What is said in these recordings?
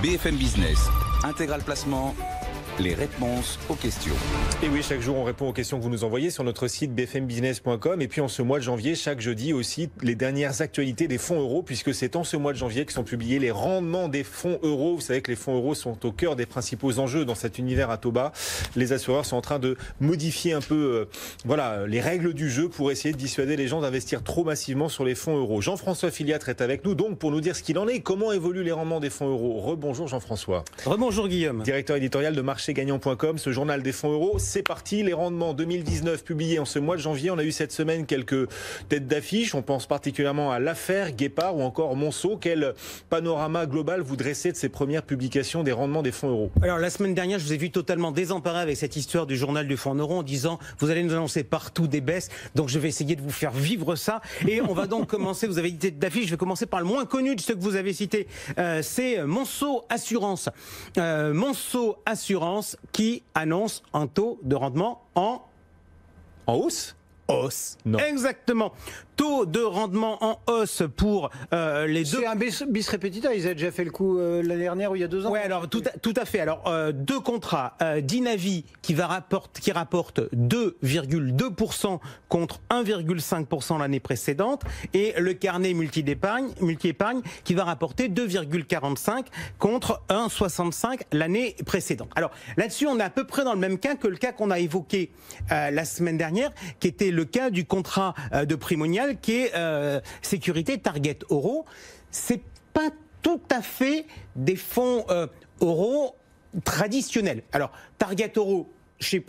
BFM Business, Intégral Placement, les réponses aux questions. Et oui, chaque jour on répond aux questions que vous nous envoyez sur notre site bfmbusiness.com. Et puis en ce mois de janvier, chaque jeudi aussi, les dernières actualités des fonds euros, puisque c'est en ce mois de janvier que sont publiés les rendements des fonds euros. Vous savez que les fonds euros sont au cœur des principaux enjeux dans cet univers à taux bas. Les assureurs sont en train de modifier un peu les règles du jeu pour essayer de dissuader les gens d'investir trop massivement sur les fonds euros. Jean-François Filiatre est avec nous donc pour nous dire ce qu'il en est, comment évoluent les rendements des fonds euros. Rebonjour Jean-François. Rebonjour Guillaume. Directeur éditorial de marchégagnant.com, ce journal des fonds euros. C'est parti, les rendements 2019 publiés en ce mois de janvier. On a eu cette semaine quelques têtes d'affiche. On pense particulièrement à l'affaire Guépard ou encore Monceau. Quel panorama global vous dressez de ces premières publications des rendements des fonds euros? Alors la semaine dernière, je vous ai vu totalement désemparé avec cette histoire du journal du fonds euro en disant vous allez nous annoncer partout des baisses. Donc je vais essayer de vous faire vivre ça. Et on va donc commencer, vous avez dit tête d'affiche, je vais commencer par le moins connu de ceux que vous avez cités. C'est Monceau Assurance. Monceau Assurance qui annonce un taux de rendement en hausse. Non. Exactement. Taux de rendement en hausse pour les deux. C'est un bis repetita, ils avaient déjà fait le coup l'année dernière ou il y a 2 ans. Oui, alors tout à fait. Alors deux contrats, Dinavi qui rapporte 2,2% contre 1,5% l'année précédente, et le carnet multi-épargne qui va rapporter 2,45 contre 1,65 l'année précédente. Alors là-dessus, on est à peu près dans le même cas que le cas qu'on a évoqué la semaine dernière, qui était le cas du contrat de Primonial, qui est sécurité Target Euro. C'est pas tout à fait des fonds euros traditionnels. Alors Target Euro chez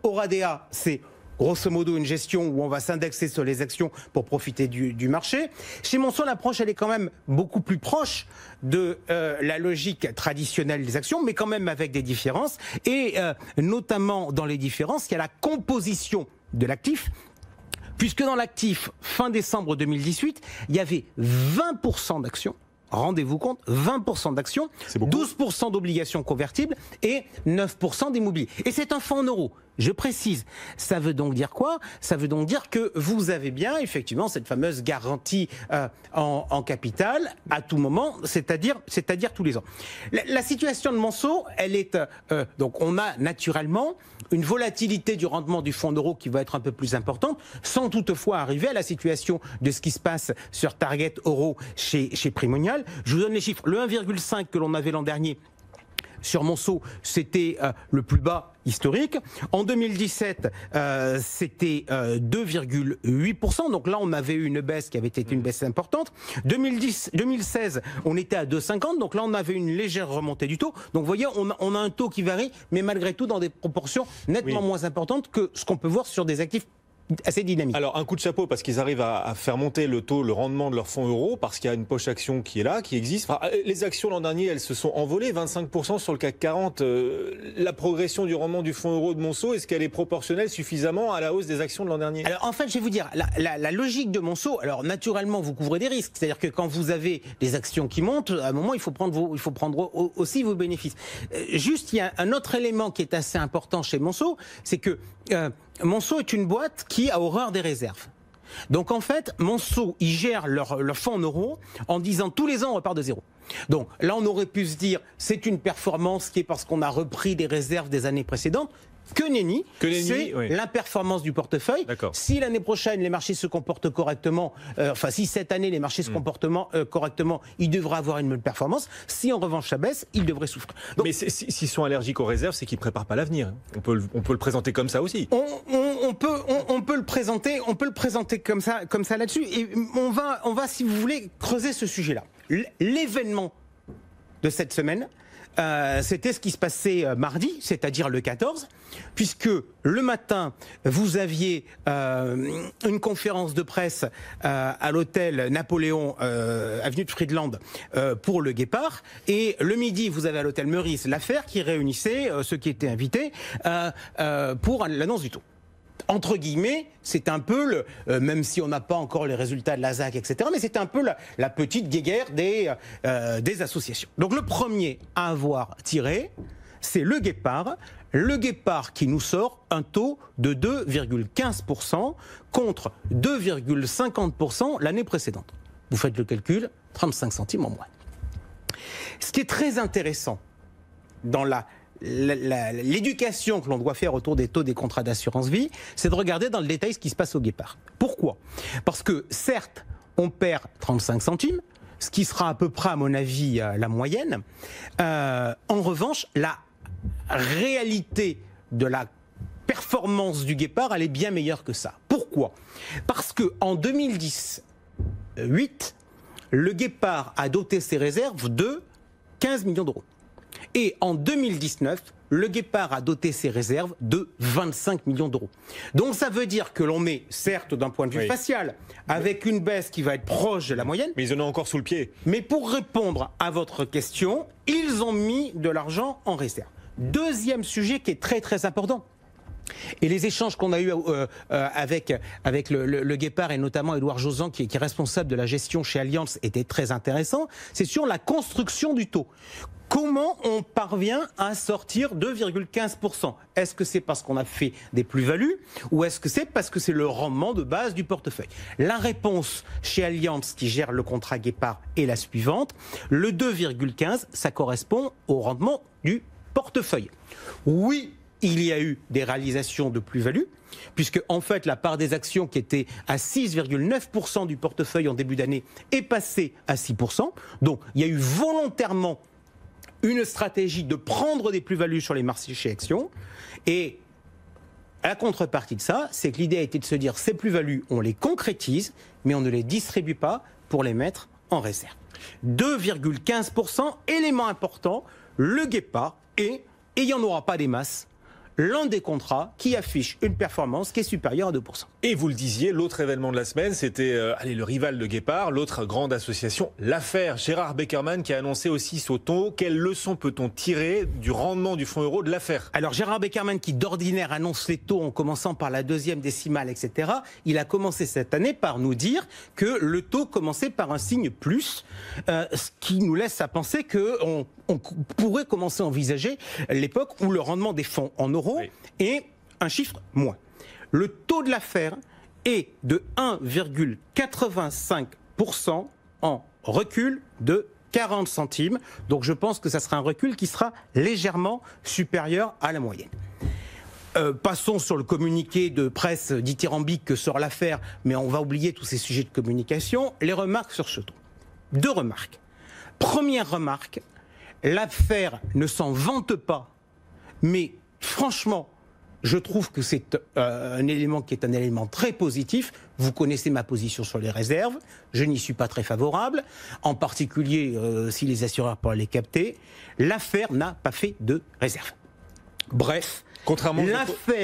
Oradea, c'est grosso modo une gestion où on va s'indexer sur les actions pour profiter du marché. Chez Monceau, l'approche elle est quand même beaucoup plus proche de la logique traditionnelle des actions, mais quand même avec des différences. Et notamment dans les différences, il y a la composition de l'actif. Puisque dans l'actif, fin décembre 2018, il y avait 20% d'actions. Rendez-vous compte, 20% d'actions, 12% d'obligations convertibles et 9% d'immobilier. Et c'est un fonds en euros. Je précise. Ça veut donc dire quoi? Ça veut donc dire que vous avez bien, effectivement, cette fameuse garantie en capital à tout moment, c'est-à-dire tous les ans. La situation de Monceau, elle est donc on a naturellement une volatilité du rendement du fonds euro qui va être un peu plus importante, sans toutefois arriver à la situation de ce qui se passe sur Target Euro chez Primonial. Je vous donne les chiffres. Le 1,5 que l'on avait l'an dernier sur Monceau, c'était le plus bas historique. En 2017, c'était 2,8%. Donc là, on avait eu une baisse qui avait été une baisse importante. 2016, on était à 2,50. Donc là, on avait une légère remontée du taux. Donc vous voyez, on a un taux qui varie, mais malgré tout dans des proportions nettement moins importantes que ce qu'on peut voir sur des actifs assez dynamique. Alors un coup de chapeau parce qu'ils arrivent à faire monter le rendement de leurs fonds euros, parce qu'il y a une poche action qui est là, qui existe. Enfin, les actions l'an dernier, elles se sont envolées, 25% sur le CAC 40. La progression du rendement du fonds euro de Monceau, est-ce qu'elle est proportionnelle suffisamment à la hausse des actions de l'an dernier? Alors en fait, je vais vous dire, la logique de Monceau, alors naturellement, vous couvrez des risques. C'est-à-dire que quand vous avez des actions qui montent, à un moment, il faut prendre aussi vos bénéfices. Juste, il y a un autre élément qui est assez important chez Monceau, c'est que Monceau est une boîte qui a horreur des réserves. Donc en fait, Monceau, ils gèrent leur fonds en euros en disant tous les ans on repart de zéro. Donc là, on aurait pu se dire c'est une performance qui est parce qu'on a repris des réserves des années précédentes. Que nenni, c'est l'imperformance du portefeuille. Si l'année prochaine les marchés se comportent correctement, si cette année les marchés se comportent correctement, il devrait avoir une bonne performance. Si en revanche ça baisse, il devrait souffrir. Donc, mais s'ils sont allergiques aux réserves, c'est qu'ils ne préparent pas l'avenir. On peut le présenter comme ça aussi. On peut le présenter comme ça là-dessus. Et on va, si vous voulez, creuser ce sujet-là. L'événement de cette semaine, c'était ce qui se passait mardi, c'est-à-dire le 14, puisque le matin, vous aviez une conférence de presse à l'hôtel Napoléon, avenue de Friedland, pour le Guépard, et le midi, vous avez à l'hôtel Meurice l'affaire qui réunissait ceux qui étaient invités pour l'annonce du taux. Entre guillemets, c'est un peu, même si on n'a pas encore les résultats de la ZAC, etc., mais c'est un peu la petite guéguerre des associations. Donc le premier à avoir tiré, c'est le Guépard qui nous sort un taux de 2,15% contre 2,50% l'année précédente. Vous faites le calcul, 35 centimes en moins. Ce qui est très intéressant dans l'éducation que l'on doit faire autour des taux des contrats d'assurance vie, c'est de regarder dans le détail ce qui se passe au Guépard. Pourquoi ? Parce que certes, on perd 35 centimes, ce qui sera à peu près, à mon avis, la moyenne. En revanche, la réalité de la performance du Guépard, elle est bien meilleure que ça. Pourquoi ? Parce qu'en 2018, le Guépard a doté ses réserves de 15 millions d'euros. Et en 2019, le Guépard a doté ses réserves de 25 millions d'euros. Donc ça veut dire que l'on est, certes d'un point de vue facial, avec une baisse qui va être proche de la moyenne. Mais ils en ont encore sous le pied. Mais pour répondre à votre question, ils ont mis de l'argent en réserve. Deuxième sujet qui est très très important. Et les échanges qu'on a eus avec le Guépard et notamment Édouard Josant, qui est responsable de la gestion chez Allianz, étaient très intéressants. C'est sur la construction du taux. Comment on parvient à sortir 2,15%? Est-ce que c'est parce qu'on a fait des plus-values ou est-ce que c'est parce que c'est le rendement de base du portefeuille? La réponse chez Allianz, qui gère le contrat Guépard, est la suivante. Le 2,15, ça correspond au rendement du portefeuille. Oui, il y a eu des réalisations de plus-value, puisque en fait la part des actions qui était à 6,9% du portefeuille en début d'année est passée à 6%. Donc il y a eu volontairement une stratégie de prendre des plus-values sur les marchés chez actions. Et la contrepartie de ça, c'est que l'idée a été de se dire ces plus-values, on les concrétise, mais on ne les distribue pas pour les mettre en réserve. 2,15%, élément important, le Guépard est, et il n'y en aura pas des masses, l'un des contrats qui affiche une performance qui est supérieure à 2%. Et vous le disiez, l'autre événement de la semaine, c'était le rival de Guépard, l'autre grande association, l'affaire. Gérard Beckerman qui a annoncé aussi son taux. Quelle leçon peut-on tirer du rendement du fonds euro de l'affaire? Alors Gérard Beckerman, qui d'ordinaire annonce les taux en commençant par la deuxième décimale, etc., il a commencé cette année par nous dire que le taux commençait par un signe plus, ce qui nous laisse à penser qu'on pourrait commencer à envisager l'époque où le rendement des fonds en euros est un chiffre moins. Le taux de l'affaire est de 1,85% en recul de 40 centimes. Donc je pense que ça sera un recul qui sera légèrement supérieur à la moyenne. Passons sur le communiqué de presse dithyrambique que sort l'affaire, mais on va oublier tous ces sujets de communication. Les remarques sur ce taux. Deux remarques. Première remarque, l'affaire ne s'en vante pas, mais franchement, je trouve que c'est un élément qui est un élément très positif. Vous connaissez ma position sur les réserves. Je n'y suis pas très favorable, en particulier si les assureurs peuvent les capter. L'affaire n'a pas fait de réserve. Bref. Contrairement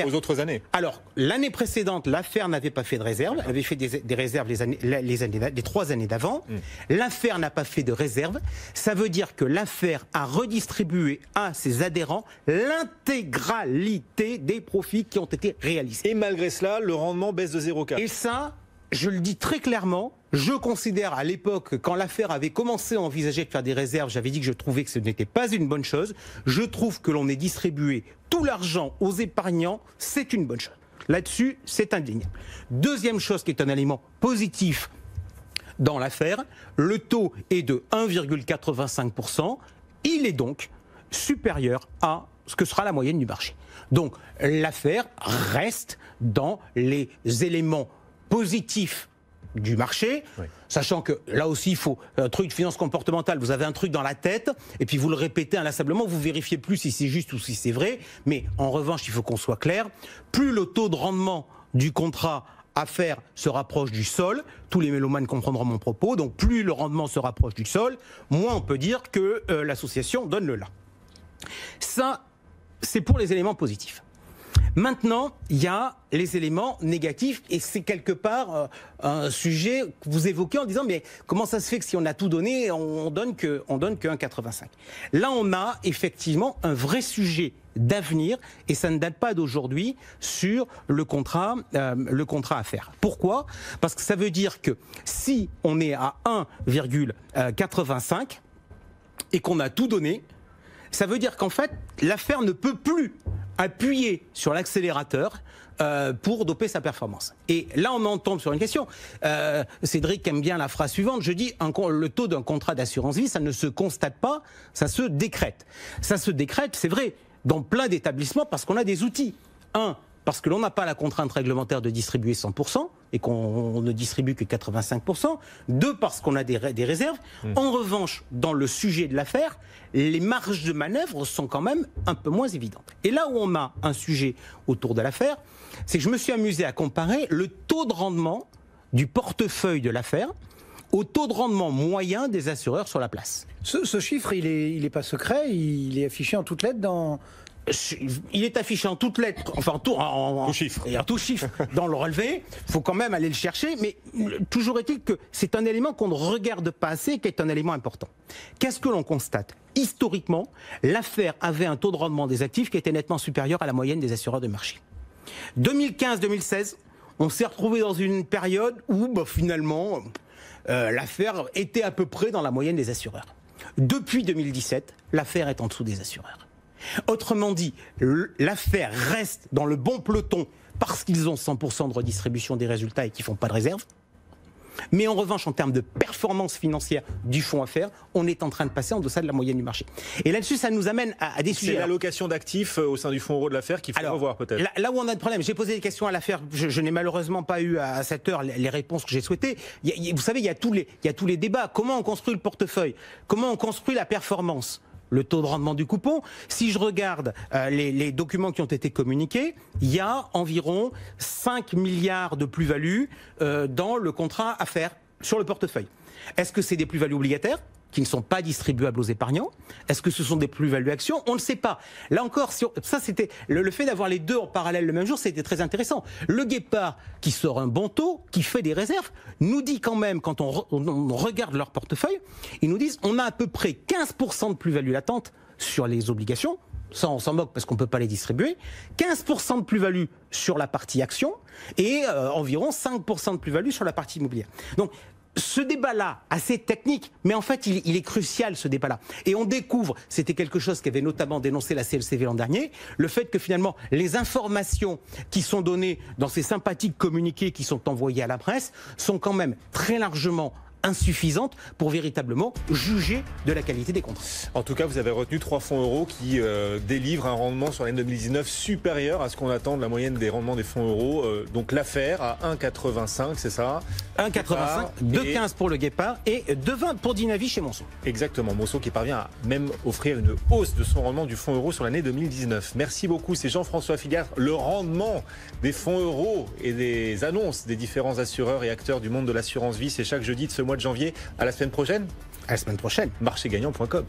aux autres années. Alors, l'année précédente, l'affaire n'avait pas fait de réserve. Elle avait fait des réserves les 3 années d'avant. L'affaire n'a pas fait de réserve. Ça veut dire que l'affaire a redistribué à ses adhérents l'intégralité des profits qui ont été réalisés. Et malgré cela, le rendement baisse de 0,4. Et ça, je le dis très clairement, je considère à l'époque, quand l'affaire avait commencé à envisager de faire des réserves, j'avais dit que je trouvais que ce n'était pas une bonne chose. Je trouve que l'on ait distribué tout l'argent aux épargnants, c'est une bonne chose. Là-dessus, c'est indéniable. Deuxième chose qui est un élément positif dans l'affaire, le taux est de 1,85%. Il est donc supérieur à ce que sera la moyenne du marché. Donc l'affaire reste dans les éléments positifs du marché, sachant que là aussi il faut un truc de finance comportementale, vous avez un truc dans la tête et puis vous le répétez inlassablement, vous vérifiez plus si c'est juste ou si c'est vrai, mais en revanche il faut qu'on soit clair, plus le taux de rendement du contrat affaire se rapproche du sol, tous les mélomanes comprendront mon propos, donc plus le rendement se rapproche du sol, moins on peut dire que l'association donne le là. Ça, c'est pour les éléments positifs. Maintenant, il y a les éléments négatifs et c'est quelque part un sujet que vous évoquez en disant mais comment ça se fait que si on a tout donné, on donne que 1,85 ? Là, on a effectivement un vrai sujet d'avenir et ça ne date pas d'aujourd'hui sur le contrat affaires. Pourquoi ? Parce que ça veut dire que si on est à 1,85 et qu'on a tout donné, ça veut dire qu'en fait, l'affaire ne peut plus appuyer sur l'accélérateur pour doper sa performance. Et là, on en tombe sur une question. Cédric aime bien la phrase suivante. Je dis, le taux d'un contrat d'assurance vie, ça ne se constate pas, ça se décrète. Ça se décrète, c'est vrai, dans plein d'établissements parce qu'on a des outils. Parce que l'on n'a pas la contrainte réglementaire de distribuer 100% et qu'on ne distribue que 85%. 2, parce qu'on a des réserves. En revanche, dans le sujet de l'affaire, les marges de manœuvre sont quand même un peu moins évidentes. Et là où on a un sujet autour de l'affaire, c'est que je me suis amusé à comparer le taux de rendement du portefeuille de l'affaire au taux de rendement moyen des assureurs sur la place. Ce chiffre, il est pas secret, il est affiché en toutes lettres dans... Il est affiché en toutes lettres, enfin tout chiffre dans le relevé. Il faut quand même aller le chercher, mais toujours est-il que c'est un élément qu'on ne regarde pas assez, qui est un élément important. Qu'est-ce que l'on constate? Historiquement, l'affaire avait un taux de rendement des actifs qui était nettement supérieur à la moyenne des assureurs de marché. 2015-2016, on s'est retrouvé dans une période où finalement l'affaire était à peu près dans la moyenne des assureurs. Depuis 2017, l'affaire est en dessous des assureurs. Autrement dit, l'affaire reste dans le bon peloton parce qu'ils ont 100% de redistribution des résultats et qu'ils ne font pas de réserve. Mais en revanche, en termes de performance financière du fonds affaires, on est en train de passer en deçà de la moyenne du marché. Et là-dessus, ça nous amène à des sujets. C'est l'allocation d'actifs au sein du fonds euro de l'affaire qu'il faut revoir peut-être. Là où on a de problème, j'ai posé des questions à l'affaire, je n'ai malheureusement pas eu à cette heure les réponses que j'ai souhaitées. Vous savez, il y a tous les débats. Comment on construit le portefeuille? Comment on construit la performance? Le taux de rendement du coupon. Si je regarde les documents qui ont été communiqués, il y a environ 5 milliards de plus-value dans le contrat à faire sur le portefeuille. Est-ce que c'est des plus-values obligataires qui ne sont pas distribuables aux épargnants? Est-ce que ce sont des plus-values actions? On ne sait pas. Là encore, ça c'était le fait d'avoir les deux en parallèle le même jour, c'était très intéressant. Le Guépard, qui sort un bon taux, qui fait des réserves, nous dit quand même, quand on regarde leur portefeuille, ils nous disent on a à peu près 15% de plus-value latente sur les obligations. Ça, on s'en moque parce qu'on ne peut pas les distribuer. 15% de plus-value sur la partie action et environ 5% de plus-value sur la partie immobilière. Donc, ce débat-là, assez technique, mais en fait, il est crucial, ce débat-là. Et on découvre, c'était quelque chose qu'avait notamment dénoncé la CLCV l'an dernier, le fait que finalement, les informations qui sont données dans ces sympathiques communiqués qui sont envoyés à la presse sont quand même très largement insuffisantes pour véritablement juger de la qualité des contrats. En tout cas, vous avez retenu 3 fonds euros qui délivrent un rendement sur l'année 2019 supérieur à ce qu'on attend de la moyenne des rendements des fonds euros. Donc l'affaire à 1,85, c'est ça? 1,85, 2,15 pour le Guépard et 2,20 pour Dinavi chez Monceau. Exactement, Monceau qui parvient à même offrir une hausse de son rendement du fonds euro sur l'année 2019. Merci beaucoup, c'est Jean-François Figard. Le rendement des fonds euros et des annonces des différents assureurs et acteurs du monde de l'assurance vie, c'est chaque jeudi de ce mois de janvier. À la semaine prochaine. À la semaine prochaine. Marchégagnant.com.